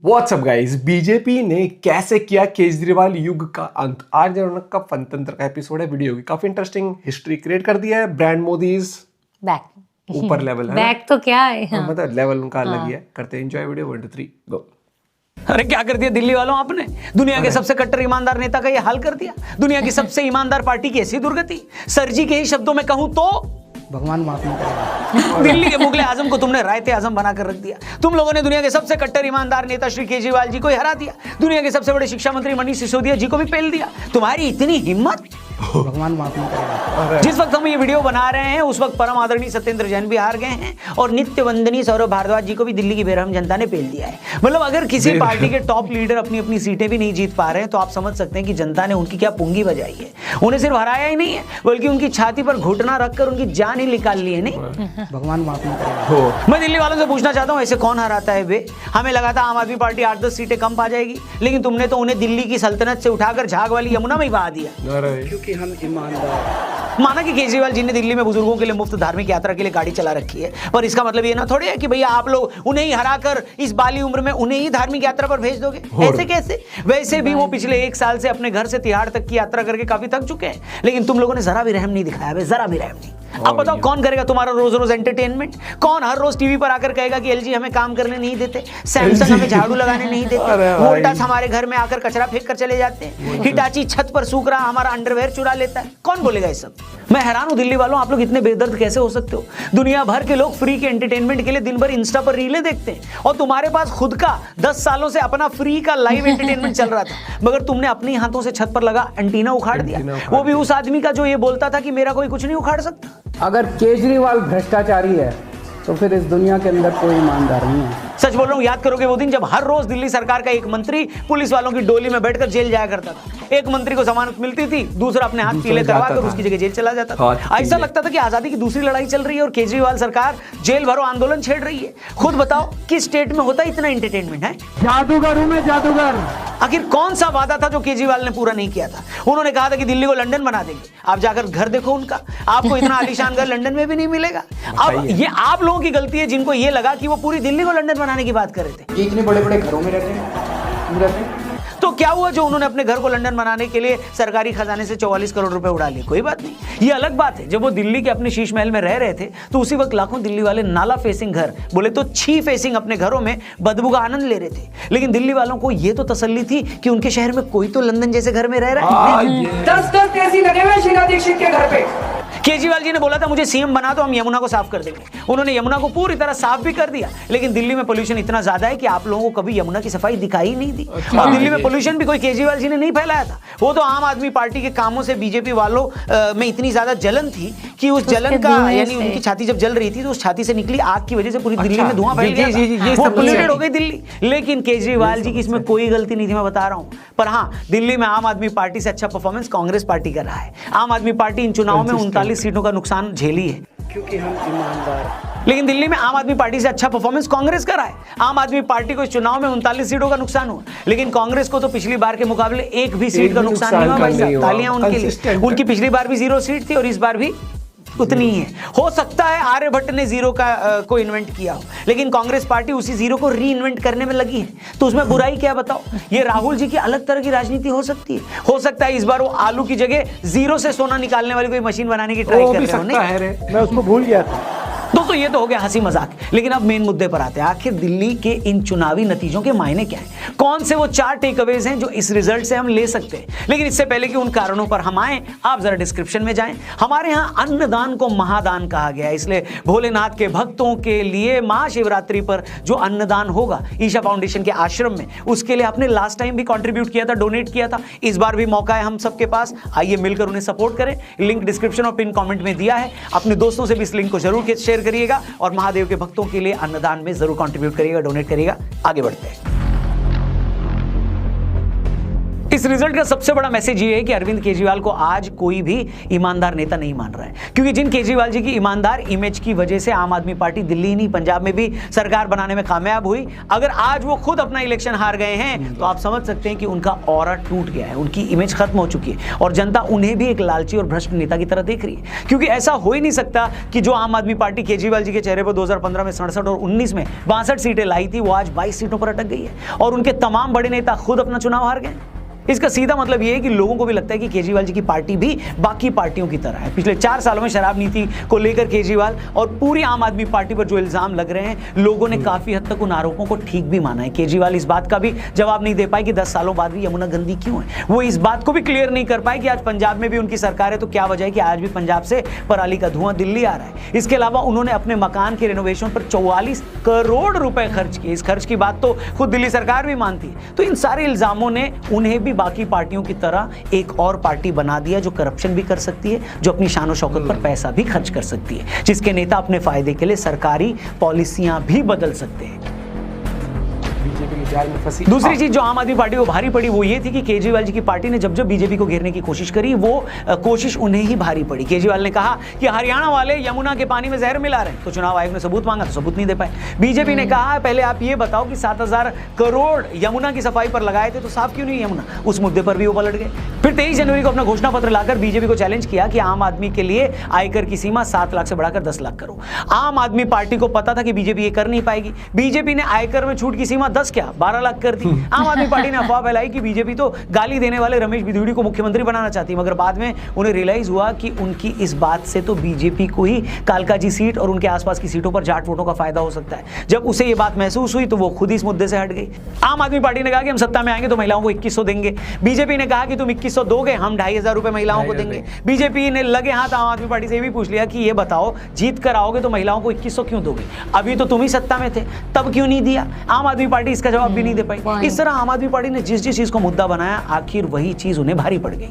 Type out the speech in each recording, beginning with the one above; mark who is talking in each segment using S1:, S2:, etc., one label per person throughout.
S1: WhatsApp guys, BJP ने कैसे किया केजरीवाल युग का अंत। आज रौनक का फनतंत्र का एपिसोड है। वीडियो की काफी इंटरेस्टिंग हिस्ट्री क्रिएट कर दिया है। ब्रांड मोदीज
S2: बैक
S1: ऊपर लेवल है,
S2: बैक तो क्या है। हाँ।
S1: मतलब लेवल उनका अलग ही है। करते हैं एंजॉय वीडियो 1 2 3 गो।
S3: अरे क्या कर दिया दिल्ली वालों आपने। दुनिया के सबसे कट्टर ईमानदार नेता का ये हाल कर दिया। दुनिया की सबसे ईमानदार पार्टी की ऐसी दुर्गति। सर जी के ही शब्दों में कहूं तो
S4: भगवान माफ नहीं करेगा।
S3: दिल्ली के मुगले आजम को तुमने रायते आजम बनाकर रख दिया। तुम लोगों ने दुनिया के सबसे कट्टर ईमानदार नेता श्री केजरीवाल जी को ही हरा दिया। दुनिया के सबसे बड़े शिक्षा मंत्री मनीष सिसोदिया जी को भी पेल दिया। तुम्हारी इतनी हिम्मत।
S4: भगवान माफ नहीं करेगा।
S3: जिस वक्त हम ये वीडियो बना रहे हैं उस वक्त परम आदरणीय सत्येंद्र जैन भी हार गए हैं और नित्य वंदनीय सौरभ भारद्वाज जी को भी दिल्ली की बेरहम जनता ने पेल दिया है। मतलब अगर किसी पार्टी के टॉप लीडर अपनी अपनी सीटें भी नहीं जीत पा रहे हैं तो आप समझ सकते हैं कि जनता ने उनकी क्या पुंगी बजाई है। उन्हें सिर्फ हराया ही नहीं है बल्कि उनकी छाती पर घुटना रखकर उनकी जान ही निकाल ली है। नहीं,
S4: भगवान माफ नहीं करेगा।
S3: मैं दिल्ली वालों से पूछना चाहता हूं ऐसे कौन हराता है बे। हमें लगा था आम आदमी पार्टी 8-10 सीटें कम पा जाएगी, लेकिन तुमने तो उन्हें दिल्ली की सल्तनत से उठाकर झाग वाली यमुना में ही बहा दिया।
S4: क्योंकि हम ईमानदार।
S3: माना कि केजरीवाल जी ने दिल्ली में बुजुर्गों के लिए मुफ्त धार्मिक यात्रा के लिए गाड़ी चला रखी है, पर इसका मतलब ये ना थोड़ी है कि भैया आप लोग उन्हें ही हराकर इस बाली उम्र में उन्हें ही धार्मिक यात्रा पर भेज दोगे। ऐसे कैसे? वैसे भी वो पिछले 1 साल से अपने घर से तिहाड़ तक की यात्रा करके काफी थक चुके हैं, लेकिन तुम लोगों ने जरा भी रहम नहीं दिखाया बे, जरा भी रहम नहीं। अब बताओ कौन करेगा तुम्हारा रोज रोज एंटरटेनमेंट? कौन हर रोज टीवी पर आकर कहेगा कि एलजी हमें काम करने नहीं देते, सैमसंग हमें झाड़ू लगाने नहीं देते, वोल्टास हमारे घर में आकर कचरा फेंक कर चले जाते हैं, हिटाची छत पर सूख रहा हमारा अंडरवेयर चुरा लेता है। कौन बोलेगा ये सब? मैं हैरान हूं दिल्ली वालों, आप लोग इतने बेदर्द कैसे हो सकते हो? दुनिया भर के लोग फ्री के एंटरटेनमेंट के लिए दिन भर इंस्टा पर रीलें देखते हैं और तुम्हारे पास खुद का 10 सालों से अपना फ्री का लाइव एंटरटेनमेंट चल रहा था, मगर तुमने अपने हाथों से छत पर लगा एंटीना उखाड़ दिया। वो भी उस आदमी का जो ये बोलता था कि मेरा कोई कुछ नहीं उखाड़ सकता।
S4: अगर केजरीवाल भ्रष्टाचारी है तो फिर इस दुनिया के अंदर कोई ईमानदार नहीं है।
S3: सच बोल रहा हूं, याद करोगे वो दिन जब हर रोज दिल्ली सरकार का एक मंत्री पुलिस वालों की डोली में बैठकर जेल जाया करता था। एक मंत्री को जमानत मिलती थी, दूसरा अपने हाथ पीले करवा कर उसकी जगह जेल चला जाता था। ऐसा लगता था कि आजादी की दूसरी लड़ाई चल रही है और केजरीवाल सरकार जेल भरो आंदोलन छेड़ रही है। खुद बताओ किस स्टेट में होता है इतना एंटरटेनमेंट है?
S4: जादूगर हूं मैं, जादूगर।
S3: आखिर कौन सा वादा था जो केजरीवाल ने पूरा नहीं किया था? उन्होंने कहा था कि दिल्ली को लंदन बना देंगे। आप जाकर घर देखो उनका, आपको इतना आलीशान घर लंदन में भी नहीं मिलेगा। अब ये आप लोगों की गलती है जिनको ये लगा कि वो पूरी दिल्ली को लंदन बनाने की बात कर रहे थे।
S4: ये इतने बड़े बड़े घरों में रहते हैं।
S3: तो क्या हुआ जो उन्होंने अपने घर को लंदन बनाने के लिए सरकारी खजाने से 44 करोड़ रुपए उड़ा लिए? कोई बात नहीं, ये अलग बात है। जब वो दिल्ली के अपने शीश महल में रह रहे थे तो उसी वक्त लाखों दिल्ली वाले नाला फेसिंग घर, बोले तो छी फेसिंग अपने घरों में बदबू का आनंद ले रहे थे। लेकिन दिल्ली वालों को ये तो तसल्ली थी कि उनके शहर में कोई तो लंदन जैसे घर में रह रहा है।
S5: 10-10 एसी लगे हुए शीला दीक्षित के घर पे।
S3: केजरीवाल जी ने बोला था मुझे सीएम बना दो, हम यमुना को साफ कर देंगे। उन्होंने यमुना को पूरी तरह साफ भी कर दिया, लेकिन दिल्ली में पोल्यूशन इतना ज्यादा है कि आप लोगों को कभी यमुना की सफाई दिखाई नहीं दी। और दिल्ली में पोल्यूशन भी कोई केजरीवाल जी ने नहीं फैलाया था, वो तो आम आदमी पार्टी के कामों से बीजेपी वालों में इतनी ज्यादा जलन थी कि उस जलन का यानी उनकी छाती जब जल रही थी तो उस छाती से निकली आग की वजह से पूरी दिल्ली में धुआं फैल गया, वो पोल्यूटेड हो गई दिल्ली। लेकिन केजरीवाल जी की इसमें कोई गलती नहीं थी, मैं बता रहा हूं। पर हाँ, दिल्ली में आम आदमी पार्टी से अच्छा परफॉर्मेंस कांग्रेस पार्टी कर रहा है। आम आदमी पार्टी इन चुनाव में 39 सीटों का नुकसान झेली है,
S4: क्योंकि हम ईमानदार।
S3: लेकिन दिल्ली में आम आदमी पार्टी से अच्छा परफॉर्मेंस कांग्रेस का रहा है। आम आदमी पार्टी को इस चुनाव में 39 सीटों का नुकसान हुआ, लेकिन कांग्रेस को तो पिछली बार के मुकाबले एक भी सीट का नुकसान नहीं हुआ भाई साहब। तालियां उनके लिए। उनकी पिछली बार भी 0 सीट थी और इस बार भी उतनी ही है। हो सकता है आर्यभट्ट ने जीरो को इन्वेंट किया हो, लेकिन कांग्रेस पार्टी उसी जीरो को री इन्वेंट करने में लगी है, तो उसमें बुराई क्या बताओ? ये राहुल जी की अलग तरह की राजनीति हो सकती है। हो सकता है इस बार वो आलू की जगह जीरो से सोना निकालने वाली कोई मशीन बनाने की ट्राई कर रहे हो। नहीं,
S4: मैं उसको भूल गया था।
S3: दोस्तों ये तो हो गया हंसी मजाक, लेकिन अब मेन मुद्दे पर आते हैं। आखिर दिल्ली के इन चुनावी नतीजों के मायने क्या हैं? कौन से वो 4 टेकअवेज हैं जो इस रिजल्ट से हम ले सकते हैं? लेकिन इससे पहले कि उन कारणों पर हम आए, आप जरा डिस्क्रिप्शन में जाएं। हमारे यहाँ अन्नदान को महादान कहा गया है, इसलिए भोलेनाथ के भक्तों के लिए महाशिवरात्रि पर जो अन्नदान होगा ईशा फाउंडेशन के आश्रम में, उसके लिए आपने लास्ट टाइम भी कंट्रीब्यूट किया था, डोनेट किया था। इस बार भी मौका है हम सबके पास, आइए मिलकर उन्हें सपोर्ट करें। लिंक डिस्क्रिप्शन और पिन कमेंट में दिया है। अपने दोस्तों से भी इस लिंक को जरूर शेयर करिएगा और महादेव के भक्तों के लिए अन्नदान में जरूर कंट्रीब्यूट करिएगा, डोनेट करिएगा। आगे बढ़ते हैं। इस रिजल्ट का सबसे बड़ा मैसेज ये है कि अरविंद केजरीवाल को आज कोई भी ईमानदार नेता नहीं मान रहा है, क्योंकि जिन केजरीवाल जी की ईमानदार इमेज की वजह से आम आदमी पार्टी दिल्ली नहीं पंजाब में भी सरकार बनाने में कामयाब हुई, अगर आज वो खुद अपना इलेक्शन हार गए हैं तो आप समझ सकते हैं कि उनका ऑरा टूट गया है, उनकी इमेज खत्म हो चुकी है और जनता उन्हें भी एक लालची और भ्रष्ट नेता की तरह देख रही है। क्योंकि ऐसा हो ही नहीं सकता कि जो आम आदमी पार्टी केजरीवाल जी के चेहरे पर 2015 में 67 और 19 में 62 सीटें लाई थी, वो आज 22 सीटों पर अटक गई है और उनके तमाम बड़े नेता खुद अपना चुनाव हार गए। इसका सीधा मतलब यह है कि लोगों को भी लगता है कि केजरीवाल जी की पार्टी भी बाकी पार्टियों की तरह है। पिछले 4 सालों में शराब नीति को लेकर केजरीवाल और पूरी आम आदमी पार्टी पर जो इल्जाम लग रहे हैं, लोगों ने काफी हद तक उन आरोपों को ठीक भी माना है। केजरीवाल इस बात का भी जवाब नहीं दे पाए कि 10 सालों बाद भी यमुना गंदी क्यों है। वो इस बात को भी क्लियर नहीं कर पाए कि आज पंजाब में भी उनकी सरकार है तो क्या वजह है कि आज भी पंजाब से पराली का धुआं दिल्ली आ रहा है। इसके अलावा उन्होंने अपने मकान के रिनोवेशन पर 44 करोड़ रुपए खर्च किए। इस खर्च की बात तो खुद दिल्ली सरकार भी मानती है। तो इन सारे इल्जामों ने उन्हें भी बाकी पार्टियों की तरह एक और पार्टी बना दिया जो करप्शन भी कर सकती है, जो अपनी शान और शौकत पर पैसा भी खर्च कर सकती है, जिसके नेता अपने फायदे के लिए सरकारी पॉलिसियां भी बदल सकते हैं।
S1: बीजेपी के जाल में फंसी।
S3: दूसरी चीज जो आम आदमी पार्टी को भारी पड़ी वो ये थी कि केजरीवाल जी की पार्टी ने जब जब बीजेपी को घेरने की कोशिश करी, वो कोशिश उन्हें ही भारी पड़ी। केजरीवाल ने कहा कि हरियाणा वाले यमुना के पानी में जहर मिला रहे हैं, तो चुनाव आयोग ने सबूत मांगा तो सबूत नहीं दे पाए। बीजेपी ने कहा पहले आप ये बताओ कि 7,000 करोड़ यमुना की सफाई पर लगाए थे तो साफ क्यों नहीं यमुना, उस मुद्दे पर भी वो पलट गए। फिर 23 जनवरी को अपना घोषणा पत्र लाकर बीजेपी को चैलेंज किया कि आम आदमी के लिए आयकर की सीमा 7 लाख से बढ़ाकर 10 लाख करो। आम आदमी पार्टी को पता था कि बीजेपी ये कर नहीं पाएगी। बीजेपी ने आयकर में छूट की सीमा 10 क्या 12 लाख कर दी। आम आदमी पार्टी ने अफवाह फैलाई कि बीजेपी तो गाली देने वाले रमेश बिधूड़ी को मुख्यमंत्री बनाना चाहती, मगर बाद में उन्हें रियलाइज हुआ कि उनकी इस बात से तो बीजेपी को ही कालकाजी सीट और उनके आसपास की सीटों पर जाट वोटों का फायदा हो सकता है। जब उसे ये बात महसूस हुई तो वो खुद इस मुद्दे से हट गई। आम आदमी पार्टी ने कहा कि हम सत्ता में आएंगे तो महिलाओं को 2100 देंगे। बीजेपी ने कहा कि तुम 2100 दोगे, हम 2,500 रुपए महिलाओं को देंगे। बीजेपी ने लगे हाथ आम आदमी पार्टी से भी पूछ लिया कि ये बताओ जीत कर आओगे तो महिलाओं को 2100 क्यों दोगे, अभी तो तुम ही सत्ता में थे तब क्यों नहीं दिया। आम आदमी पार्टी इसका जवाब भी नहीं दे पाई। इस तरह आम आदमी पार्टी ने जिस जिस चीज को मुद्दा बनाया, आखिर वही चीज उन्हें भारी पड़ गई।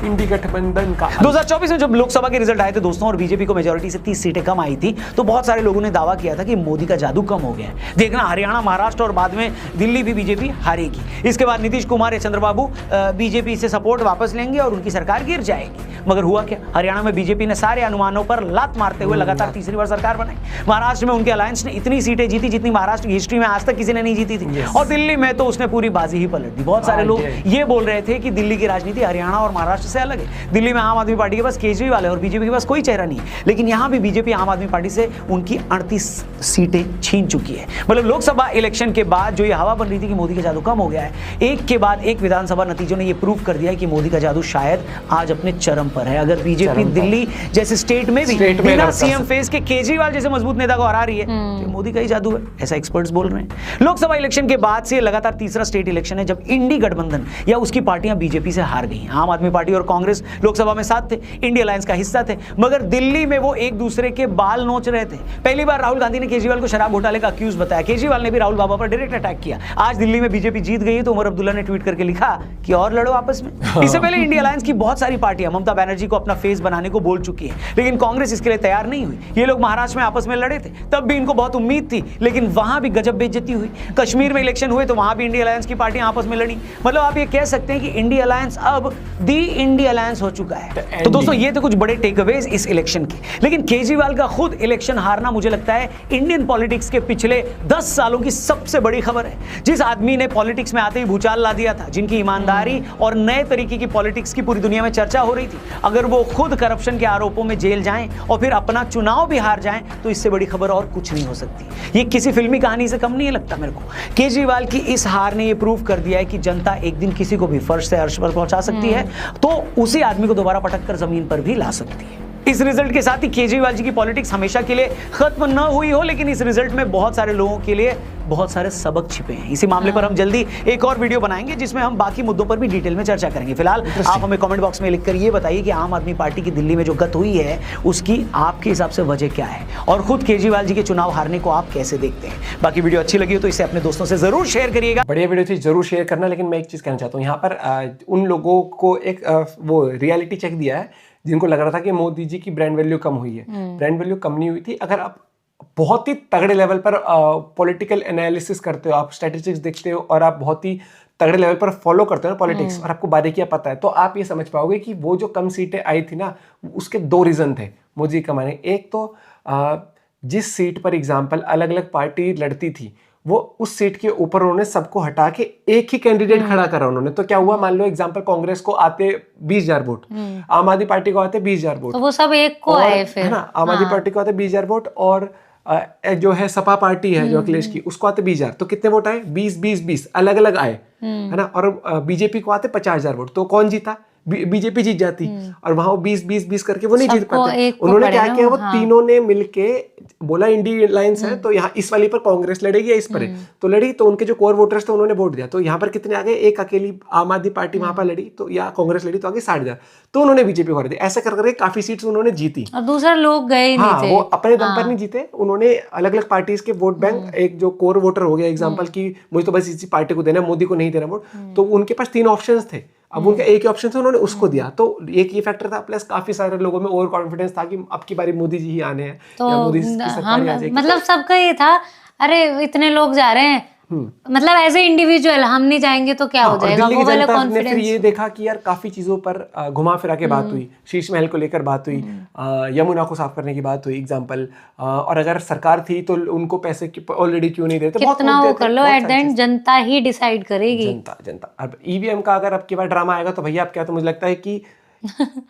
S1: इंडी गठबंधन का
S3: 2024 में जब लोकसभा के रिजल्ट आए थे दोस्तों और बीजेपी को मेजोरिटी से 30 सीटें कम आई थी, तो बहुत सारे लोगों ने दावा किया था कि मोदी का जादू कम हो गया है। देखना हरियाणा, महाराष्ट्र और बाद में दिल्ली भी बीजेपी हारेगी। इसके बाद नीतीश कुमार या चंद्रबाबू बीजेपी से सपोर्ट वापस लेंगे और उनकी सरकार गिर जाएगी। मगर हुआ क्या, हरियाणा में बीजेपी ने सारे अनुमानों पर लात मारते हुए लगातार तीसरी बार सरकार बनाई। महाराष्ट्र में उनके अलायंस ने इतनी सीटें जीती जितनी महाराष्ट्र की हिस्ट्री में आज तक किसी ने नहीं जीती थी। और दिल्ली में तो उसने पूरी बाजी ही पलट दी। बहुत सारे लोग ये बोल रहे थे कि दिल्ली की राजनीति हरियाणा और महाराष्ट्र से अलग है। दिल्ली में आम आदमी पार्टी के पास केजरीवाल है और बीजेपी के पास कोई चेहरा नहीं है, लेकिन यहां भी बीजेपी आम आदमी पार्टी से उनकी 38 सीटें छीन चुकी है। मतलब लोकसभा इलेक्शन के बाद जो ये हवा बन रही थी कि मोदी का जादू कम हो गया है, एक के बाद एक विधानसभा नतीजों ने ये प्रूव कर दिया है कि मोदी का जादू शायद आज अपने चरम पर है। अगर बीजेपी दिल्ली जैसे स्टेट में भी बिना सीएम फेस के केजरीवाल जैसे मजबूत नेता को हरा रही है तो मोदी का ही जादू है, ऐसा एक्सपर्ट्स बोल रहे हैं। लोकसभा इलेक्शन के बाद से लगातार तीसरा स्टेट इलेक्शन है जब इंडी गठबंधन या उसकी पार्टियां बीजेपी से हार गई। आम आदमी पार्टी और कांग्रेस लोकसभा में साथ थे, इंडिया अलायंस का हिस्सा थे, मगर दिल्ली में वो एक दूसरे के बाल नोच रहे थे। पहली बार राहुल गांधी ने केजरीवाल को शराब घोटाले का अक्यूज बताया, केजरीवाल ने भी राहुल बाबा पर डायरेक्ट अटैक किया। आज दिल्ली में बीजेपी जीत गई तो उमर अब्दुल्ला ने ट्वीट करके लिखा कि और लड़ो आपस में। इससे पहले इंडिया अलायंस की बहुत सारी पार्टियां ममता बनर्जी को अपना फेस बनाने को बोल चुकी है, लेकिन कांग्रेस इसके लिए तैयार नहीं हुई। ये लोग महाराष्ट्र में आपस में लड़े थे, तब भी इनको बहुत उम्मीद थी, लेकिन वहां भी गजब बेइज्जती हुई। कश्मीर में इलेक्शन हुए तो वहां भी इंडिया अलायंस की पार्टियां आपस में लड़ी। मतलब आप ये कह सकते हैं कि इंडिया अलायंस अब दी इंडिया अलायंस हो चुका है। तो दोस्तों ये तो कुछ बड़े टेकअवेज इस इलेक्शन के, लेकिन केजरीवाल का खुद इलेक्शन हारना मुझे लगता है इंडियन पॉलिटिक्स के पिछले 10 सालों की सबसे बड़ी खबर है। जिस आदमी ने पॉलिटिक्स में आते ही भूचाल ला दिया था, जिनकी ईमानदारी और नए तरीके की पॉलिटिक्स की पूरी दुनिया में चर्चा हो रही थी, अगर वो खुद करप्शन के आरोपों में जेल जाएं और फिर अपना चुनाव भी हार जाएं तो इससे बड़ी खबर और कुछ नहीं हो सकती। ये किसी फिल्मी कहानी से कम नहीं लगता मेरे को। केजरीवाल की इस हार ने ये प्रूव कर दिया है कि जनता एक दिन किसी को भी फर्श से अर्श पर पहुंचा सकती है तो उसी आदमी को दोबारा पटक कर जमीन पर भी ला सकती है। इस रिजल्ट के साथ ही केजरीवाल जी की पॉलिटिक्स हमेशा के लिए खत्म न हुई हो, लेकिन इस रिजल्ट में बहुत सारे लोगों के लिए बहुत सारे सबक छिपे हैं। इसी मामले पर हम जल्दी एक और वीडियो बनाएंगे जिसमें हम बाकी मुद्दों पर भी डिटेल में चर्चा करेंगे। फिलहाल आप हमें कमेंट बॉक्स में लिखकर ये बताइए कि आम आदमी पार्टी की दिल्ली में जो गत हुई है उसकी आपके हिसाब से वजह क्या है, और खुद केजरीवाल जी के चुनाव हारने को आप कैसे देखते हैं। बाकी वीडियो अच्छी लगी हो तो इसे अपने दोस्तों से जरूर शेयर करिएगा।
S1: बढ़िया वीडियो थी, जरूर शेयर करना। लेकिन मैं एक चीज कहना चाहता हूँ, यहाँ पर उन लोगों को एक वो रियलिटी चेक दिया है जिनको लग रहा था कि मोदी जी की ब्रांड वैल्यू कम हुई है। ब्रांड वैल्यू कम नहीं हुई थी। अगर आप बहुत ही तगड़े लेवल पर पॉलिटिकल एनालिसिस करते हो, आप स्टैटिस्टिक्स देखते हो और आप बहुत ही तगड़े लेवल पर फॉलो करते हो ना पॉलिटिक्स और आपको बारीकियां पता है, तो आप ये समझ पाओगे कि वो जो कम सीटें आई थी ना, उसके 2 रीजन थे मोदी का माने। एक तो जिस सीट पर एग्जाम्पल अलग अलग पार्टी लड़ती थी, वो उस सीट के ऊपर उन्होंने सबको हटा के एक ही कैंडिडेट खड़ा करा उन्होंने। तो क्या हुआ, मान लो एग्जांपल कांग्रेस को आते 20,000 वोट, आम आदमी पार्टी को आते 20,000 वोट,
S2: तो वो सब एक को
S1: और
S2: आए फिर,
S1: है ना, आम आदमी पार्टी को आते 20,000 वोट, और जो है सपा पार्टी है जो अखिलेश की, उसको आते 20,000। तो कितने वोट आए? 20 अलग अलग आए, है ना। और बीजेपी को आते 50,000 वोट। तो कौन जीता? बीजेपी जीत जाती। और वहां वो 20 करके वो नहीं जीत पाते। उन्होंने क्या किया, वो तीनों ने मिलके बोला इंडी अलायंस है, तो यहाँ इस वाली पर कांग्रेस लड़ेगी या इस पर है, तो लड़ी। तो उनके जो कोर वोटर्स थे उन्होंने वोट दिया, तो यहाँ पर कितने आ गए? एक अकेली आम आदमी पार्टी वहां पर लड़ी, तो या कांग्रेस लड़ी तो आगे 60,000, तो उन्होंने बीजेपी को हरा दिया। ऐसा करके काफी सीट्स उन्होंने जीती।
S2: और दूसरा लोग गए ही नहीं थे।
S1: वो अपने दम पर नहीं जीते, उन्होंने अलग अलग पार्टीज के वोट बैंक, एक जो कोर वोटर हो गया एग्जांपल की मुझे तो बस इसी पार्टी को देना है, मोदी को नहीं देना वोट, तो उनके पास 3 ऑप्शंस थे। अब उनका एक ही ऑप्शन था, उन्होंने उसको दिया। तो एक ये फैक्टर था, प्लस काफी सारे लोगों में ओवर कॉन्फिडेंस था कि अब की बारी मोदी जी ही आने हैं,
S2: तो
S1: या मोदी की सरकार ही आ जाएगी।
S2: मतलब सबका ये था, अरे इतने लोग जा रहे हैं, मतलब एज ए इंडिविजुअल हम नहीं जाएंगे तो क्या हो जाएगा, वो वाला
S1: ने फिर
S2: कॉन्फिडेंस।
S1: ये देखा कि यार काफी चीजों पर घुमा फिरा के बात हुई, शीश महल को लेकर बात हुई, यमुना को साफ करने की बात हुई एग्जांपल, और अगर सरकार थी तो उनको पैसे ऑलरेडी क्यों नहीं देते,
S2: कितना वो कर लो, at the end Janata he decide करेगी।
S1: जनता। अब ईवीएम का अगर अब की बार ड्रामा आएगा तो भैया आप क्या, तो मुझे लगता है कि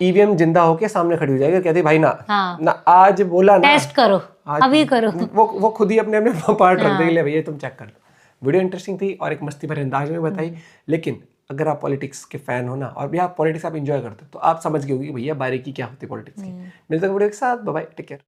S1: ईवीएम जिंदा होके सामने खड़ी हो जाएगी, कहती भाई ना ना आज बोला ना,
S2: टेस्ट करो, अभी करो।
S1: वो खुद ही अपने पार्ट रख देंगे, भैया तुम चेक कर लो। वीडियो इंटरेस्टिंग थी और एक मस्ती भरे अंदाज में बताई, लेकिन अगर आप पॉलिटिक्स के फैन हो ना, और भी आप पॉलिटिक्स आप एंजॉय करते हो, तो आप समझ गए होगे कि भैया बारीकी क्या होती है पॉलिटिक्स की। मिलते हैं वीडियो के साथ, बाय बाय, टेक केयर।